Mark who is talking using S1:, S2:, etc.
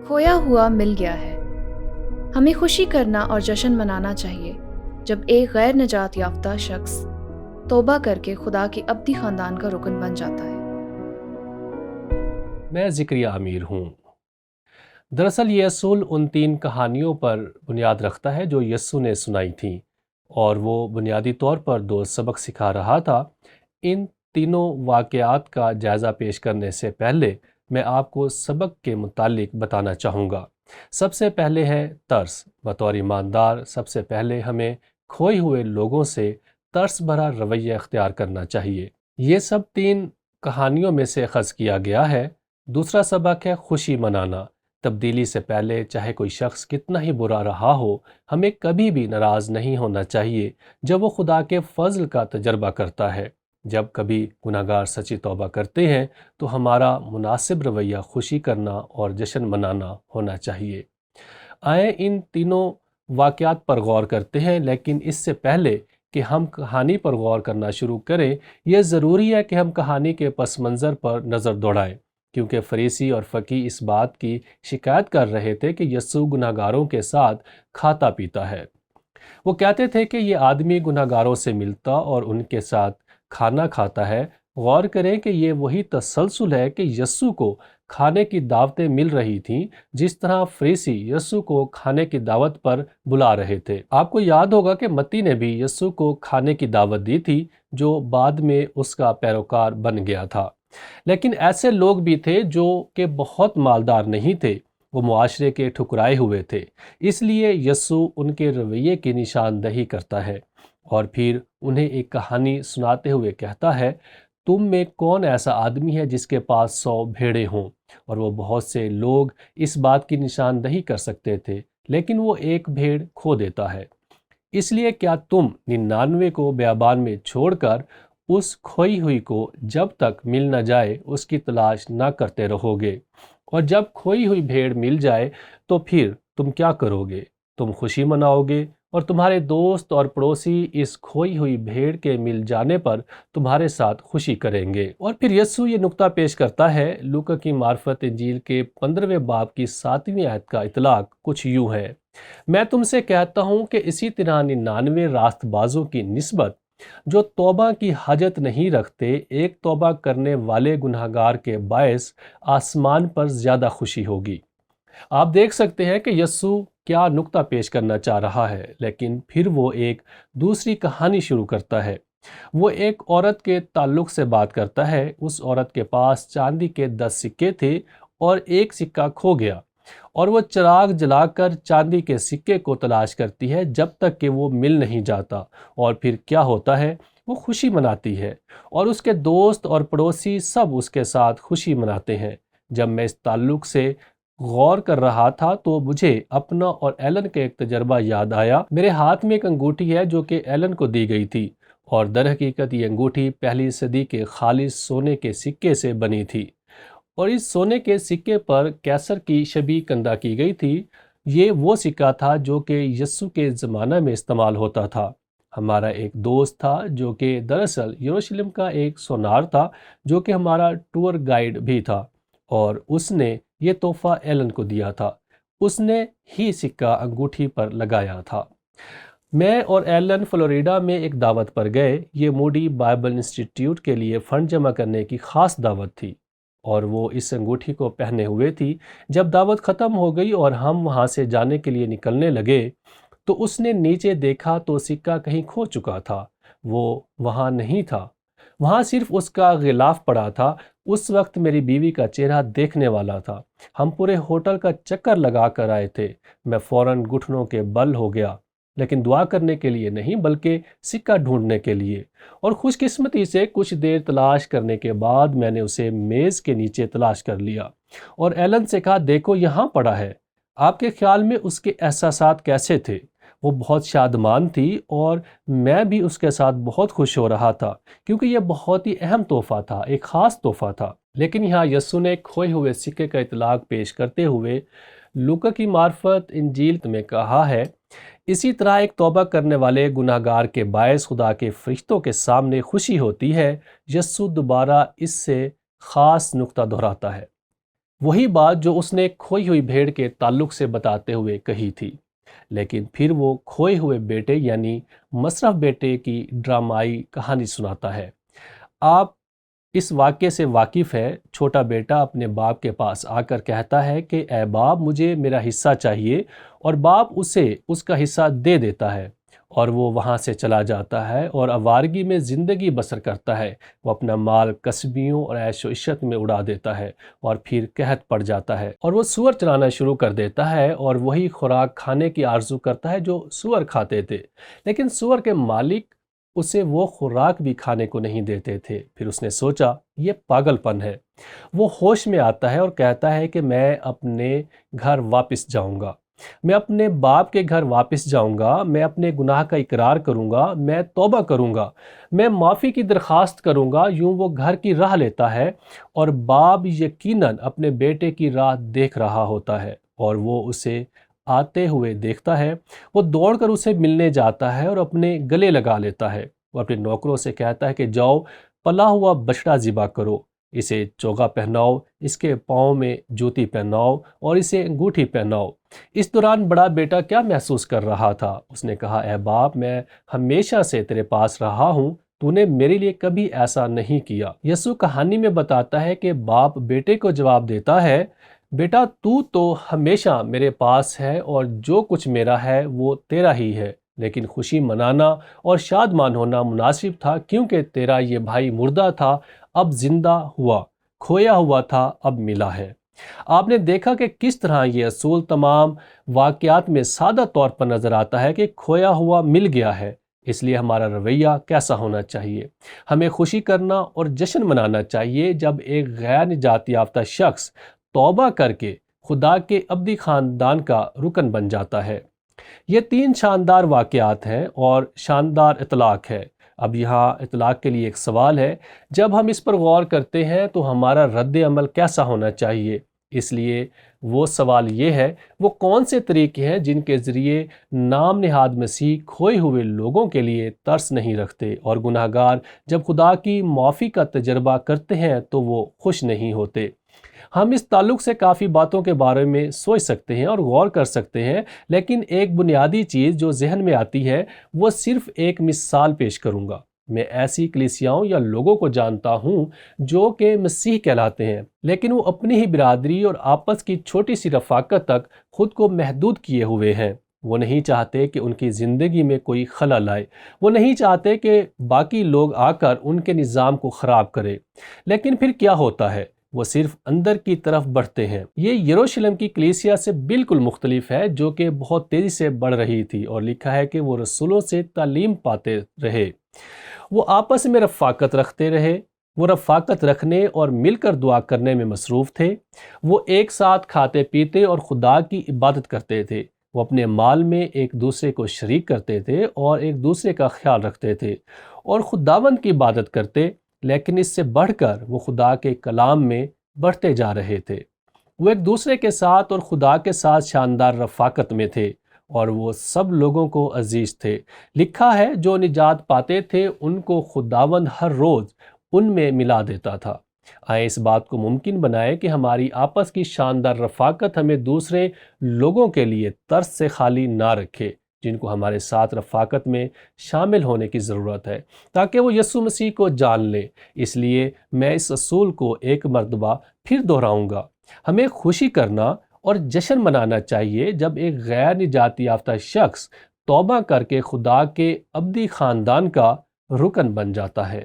S1: کھویا ہوا مل گیا ہے۔ ہمیں خوشی کرنا اور جشن منانا چاہیے جب ایک غیر نجات یافتہ شخص توبہ کر کے خدا کے ابدی خاندان کا رکن بن جاتا ہے۔
S2: میں ذکریہ امیر ہوں۔ دراصل یہ اصول ان 3 کہانیوں پر بنیاد رکھتا ہے جو یسوع نے سنائی تھیں، اور وہ بنیادی طور پر 2 سبق سکھا رہا تھا۔ ان تینوں واقعات کا جائزہ پیش کرنے سے پہلے میں آپ کو سبق کے متعلق بتانا چاہوں گا۔ سب سے پہلے ہے ترس۔ بطور ایماندار سب سے پہلے ہمیں کھوئے ہوئے لوگوں سے ترس بھرا رویہ اختیار کرنا چاہیے۔ یہ سب 3 کہانیوں میں سے اخذ کیا گیا ہے۔ دوسرا سبق ہے خوشی منانا۔ تبدیلی سے پہلے چاہے کوئی شخص کتنا ہی برا رہا ہو، ہمیں کبھی بھی ناراض نہیں ہونا چاہیے جب وہ خدا کے فضل کا تجربہ کرتا ہے۔ جب کبھی گناہگار سچی توبہ کرتے ہیں تو ہمارا مناسب رویہ خوشی کرنا اور جشن منانا ہونا چاہیے۔ آئیں ان تینوں واقعات پر غور کرتے ہیں، لیکن اس سے پہلے کہ ہم کہانی پر غور کرنا شروع کریں، یہ ضروری ہے کہ ہم کہانی کے پس منظر پر نظر دوڑائیں، کیونکہ فریسی اور فقیہ اس بات کی شکایت کر رہے تھے کہ یسوع گناہگاروں کے ساتھ کھاتا پیتا ہے۔ وہ کہتے تھے کہ یہ آدمی گناہگاروں سے ملتا اور ان کے ساتھ کھانا کھاتا ہے۔ غور کریں کہ یہ وہی تسلسل ہے کہ یسوع کو کھانے کی دعوتیں مل رہی تھیں، جس طرح فریسی یسوع کو کھانے کی دعوت پر بلا رہے تھے۔ آپ کو یاد ہوگا کہ متی نے بھی یسوع کو کھانے کی دعوت دی تھی، جو بعد میں اس کا پیروکار بن گیا تھا۔ لیکن ایسے لوگ بھی تھے جو کہ بہت مالدار نہیں تھے، وہ معاشرے کے ٹھکرائے ہوئے تھے۔ اس لیے یسوع ان کے رویے کی نشاندہی کرتا ہے اور پھر انہیں ایک کہانی سناتے ہوئے کہتا ہے، تم میں کون ایسا آدمی ہے جس کے پاس 100 بھیڑیں ہوں؟ اور وہ بہت سے لوگ اس بات کی نشاندہی کر سکتے تھے، لیکن وہ ایک بھیڑ کھو دیتا ہے۔ اس لیے کیا تم 99 کو بیابان میں چھوڑ کر اس کھوئی ہوئی کو جب تک مل نہ جائے اس کی تلاش نہ کرتے رہو گے؟ اور جب کھوئی ہوئی بھیڑ مل جائے تو پھر تم کیا کرو گے؟ تم خوشی مناؤ گے، اور تمہارے دوست اور پڑوسی اس کھوئی ہوئی بھیڑ کے مل جانے پر تمہارے ساتھ خوشی کریں گے۔ اور پھر یسوع یہ نکتہ پیش کرتا ہے۔ لوکا کی معرفت انجیل کے 15ویں باب کی 7ویں آیت کا اطلاق کچھ یوں ہے، میں تم سے کہتا ہوں کہ اسی طرح 99 راست بازوں کی نسبت جو توبہ کی حاجت نہیں رکھتے، ایک توبہ کرنے والے گناہگار کے باعث آسمان پر زیادہ خوشی ہوگی۔ آپ دیکھ سکتے ہیں کہ یسوع کیا نکتہ پیش کرنا چاہ رہا ہے، لیکن پھر وہ ایک دوسری کہانی شروع کرتا ہے۔ وہ ایک عورت کے تعلق سے بات کرتا ہے۔ اس عورت کے پاس چاندی کے 10 سکے تھے اور ایک سکہ کھو گیا، اور وہ چراغ جلا کر چاندی کے سکے کو تلاش کرتی ہے جب تک کہ وہ مل نہیں جاتا، اور پھر کیا ہوتا ہے؟ وہ خوشی مناتی ہے، اور اس کے دوست اور پڑوسی سب اس کے ساتھ خوشی مناتے ہیں۔ جب میں اس تعلق سے غور کر رہا تھا تو مجھے اپنا اور ایلن کا ایک تجربہ یاد آیا۔ میرے ہاتھ میں ایک انگوٹھی ہے جو کہ ایلن کو دی گئی تھی، اور در حقیقت یہ انگوٹھی پہلی صدی کے خالص سونے کے سکے سے بنی تھی، اور اس سونے کے سکے پر کیسر کی شبیہ کندہ کی گئی تھی۔ یہ وہ سکہ تھا جو کہ یسوع کے زمانہ میں استعمال ہوتا تھا۔ ہمارا ایک دوست تھا جو کہ دراصل یروشلم کا ایک سونار تھا، جو کہ ہمارا ٹور گائیڈ بھی تھا، اور اس نے یہ تحفہ ایلن کو دیا تھا۔ اس نے ہی سکہ انگوٹھی پر لگایا تھا۔ میں اور ایلن فلوریڈا میں ایک دعوت پر گئے۔ یہ موڈی بائبل انسٹیٹیوٹ کے لیے فنڈ جمع کرنے کی خاص دعوت تھی، اور وہ اس انگوٹھی کو پہنے ہوئے تھی۔ جب دعوت ختم ہو گئی اور ہم وہاں سے جانے کے لیے نکلنے لگے تو اس نے نیچے دیکھا تو سکہ کہیں کھو چکا تھا۔ وہ وہاں نہیں تھا، وہاں صرف اس کا غلاف پڑا تھا۔ اس وقت میری بیوی کا چہرہ دیکھنے والا تھا۔ ہم پورے ہوٹل کا چکر لگا کر آئے تھے۔ میں فوراً گھٹنوں کے بل ہو گیا، لیکن دعا کرنے کے لیے نہیں بلکہ سکہ ڈھونڈنے کے لیے، اور خوش قسمتی سے کچھ دیر تلاش کرنے کے بعد میں نے اسے میز کے نیچے تلاش کر لیا، اور ایلن سے کہا، دیکھو یہاں پڑا ہے۔ آپ کے خیال میں اس کے احساسات کیسے تھے؟ وہ بہت شادمان تھی، اور میں بھی اس کے ساتھ بہت خوش ہو رہا تھا، کیونکہ یہ بہت ہی اہم تحفہ تھا، ایک خاص تحفہ تھا۔ لیکن یہاں یسوع نے کھوئے ہوئے سکے کا اطلاق پیش کرتے ہوئے لوکا کی معرفت انجیل میں کہا ہے، اسی طرح ایک توبہ کرنے والے گناہگار کے باعث خدا کے فرشتوں کے سامنے خوشی ہوتی ہے۔ یسوع دوبارہ اس سے خاص نکتہ دہراتا ہے، وہی بات جو اس نے کھوئی ہوئی بھیڑ کے تعلق سے بتاتے ہوئے کہی تھی، لیکن پھر وہ کھوئے ہوئے بیٹے یعنی مصرف بیٹے کی ڈرامائی کہانی سناتا ہے۔ آپ اس واقعے سے واقف ہے۔ چھوٹا بیٹا اپنے باپ کے پاس آ کر کہتا ہے کہ اے باپ، مجھے میرا حصہ چاہیے، اور باپ اسے اس کا حصہ دے دیتا ہے، اور وہ وہاں سے چلا جاتا ہے اور آوارگی میں زندگی بسر کرتا ہے۔ وہ اپنا مال کسبیوں اور عیش و عشرت میں اڑا دیتا ہے اور پھر قحط پڑ جاتا ہے، اور وہ سور چرانا شروع کر دیتا ہے اور وہی خوراک کھانے کی آرزو کرتا ہے جو سور کھاتے تھے، لیکن سور کے مالک اسے وہ خوراک بھی کھانے کو نہیں دیتے تھے۔ پھر اس نے سوچا یہ پاگل پن ہے۔ وہ ہوش میں آتا ہے اور کہتا ہے کہ میں اپنے گھر واپس جاؤں گا، میں اپنے باپ کے گھر واپس جاؤں گا، میں اپنے گناہ کا اقرار کروں گا، میں توبہ کروں گا، میں معافی کی درخواست کروں گا۔ یوں وہ گھر کی راہ لیتا ہے، اور باپ یقیناً اپنے بیٹے کی راہ دیکھ رہا ہوتا ہے، اور وہ اسے آتے ہوئے دیکھتا ہے۔ وہ دوڑ کر اسے ملنے جاتا ہے اور اپنے گلے لگا لیتا ہے۔ وہ اپنے نوکروں سے کہتا ہے کہ جاؤ، پلا ہوا بچڑا ذبح کرو، اسے چوگا پہناؤ، اس کے پاؤں میں جوتی پہناؤ اور اسے انگوٹھی پہناؤ۔ اس دوران بڑا بیٹا کیا محسوس کر رہا تھا؟ اس نے کہا، اے باپ، میں ہمیشہ سے تیرے پاس رہا ہوں، تو نے میرے لیے کبھی ایسا نہیں کیا۔ یسوع کہانی میں بتاتا ہے کہ باپ بیٹے کو جواب دیتا ہے، بیٹا تو ہمیشہ میرے پاس ہے، اور جو کچھ میرا ہے وہ تیرا ہی ہے، لیکن خوشی منانا اور شادمان ہونا مناسب تھا، کیونکہ تیرا یہ بھائی مردہ تھا اب زندہ ہوا، کھویا ہوا تھا اب ملا ہے۔ آپ نے دیکھا کہ کس طرح یہ اصول تمام واقعات میں سادہ طور پر نظر آتا ہے کہ کھویا ہوا مل گیا ہے۔ اس لیے ہمارا رویہ کیسا ہونا چاہیے؟ ہمیں خوشی کرنا اور جشن منانا چاہیے جب ایک غیر نجات یافتہ شخص توبہ کر کے خدا کے ابدی خاندان کا رکن بن جاتا ہے۔ یہ 3 شاندار واقعات ہیں اور شاندار اطلاق ہے۔ اب یہاں اطلاق کے لیے ایک سوال ہے۔ جب ہم اس پر غور کرتے ہیں تو ہمارا رد عمل کیسا ہونا چاہیے؟ اس لیے وہ سوال یہ ہے، وہ کون سے طریقے ہیں جن کے ذریعے نام نہاد مسیح کھوئے ہوئے لوگوں کے لیے ترس نہیں رکھتے، اور گناہ گار جب خدا کی معافی کا تجربہ کرتے ہیں تو وہ خوش نہیں ہوتے؟ ہم اس تعلق سے کافی باتوں کے بارے میں سوچ سکتے ہیں اور غور کر سکتے ہیں، لیکن ایک بنیادی چیز جو ذہن میں آتی ہے وہ صرف ایک مثال پیش کروں گا۔ میں ایسی کلیسیاؤں یا لوگوں کو جانتا ہوں جو کہ مسیح کہلاتے ہیں، لیکن وہ اپنی ہی برادری اور آپس کی چھوٹی سی رفاقت تک خود کو محدود کیے ہوئے ہیں۔ وہ نہیں چاہتے کہ ان کی زندگی میں کوئی خلل آئے، وہ نہیں چاہتے کہ باقی لوگ آ کر ان کے نظام کو خراب کرے، لیکن پھر کیا ہوتا ہے؟ وہ صرف اندر کی طرف بڑھتے ہیں۔ یہ یروشلم کی کلیسیا سے بالکل مختلف ہے، جو کہ بہت تیزی سے بڑھ رہی تھی، اور لکھا ہے کہ وہ رسولوں سے تعلیم پاتے رہے، وہ آپس میں رفاقت رکھتے رہے، وہ رفاقت رکھنے اور مل کر دعا کرنے میں مصروف تھے، وہ ایک ساتھ کھاتے پیتے اور خدا کی عبادت کرتے تھے، وہ اپنے مال میں ایک دوسرے کو شریک کرتے تھے اور ایک دوسرے کا خیال رکھتے تھے اور خداوند کی عبادت کرتے، لیکن اس سے بڑھ کر وہ خدا کے کلام میں بڑھتے جا رہے تھے۔ وہ ایک دوسرے کے ساتھ اور خدا کے ساتھ شاندار رفاقت میں تھے، اور وہ سب لوگوں کو عزیز تھے۔ لکھا ہے جو نجات پاتے تھے ان کو خداوند ہر روز ان میں ملا دیتا تھا۔ آئیں اس بات کو ممکن بنائیں کہ ہماری آپس کی شاندار رفاقت ہمیں دوسرے لوگوں کے لیے ترس سے خالی نہ رکھے، جن کو ہمارے ساتھ رفاقت میں شامل ہونے کی ضرورت ہے، تاکہ وہ یسوع مسیح کو جان لیں۔ اس لیے میں اس اصول کو ایک مرتبہ پھر دہراؤں گا۔ ہمیں خوشی کرنا اور جشن منانا چاہیے جب ایک غیر نجات یافتہ شخص توبہ کر کے خدا کے ابدی خاندان کا رکن بن جاتا ہے۔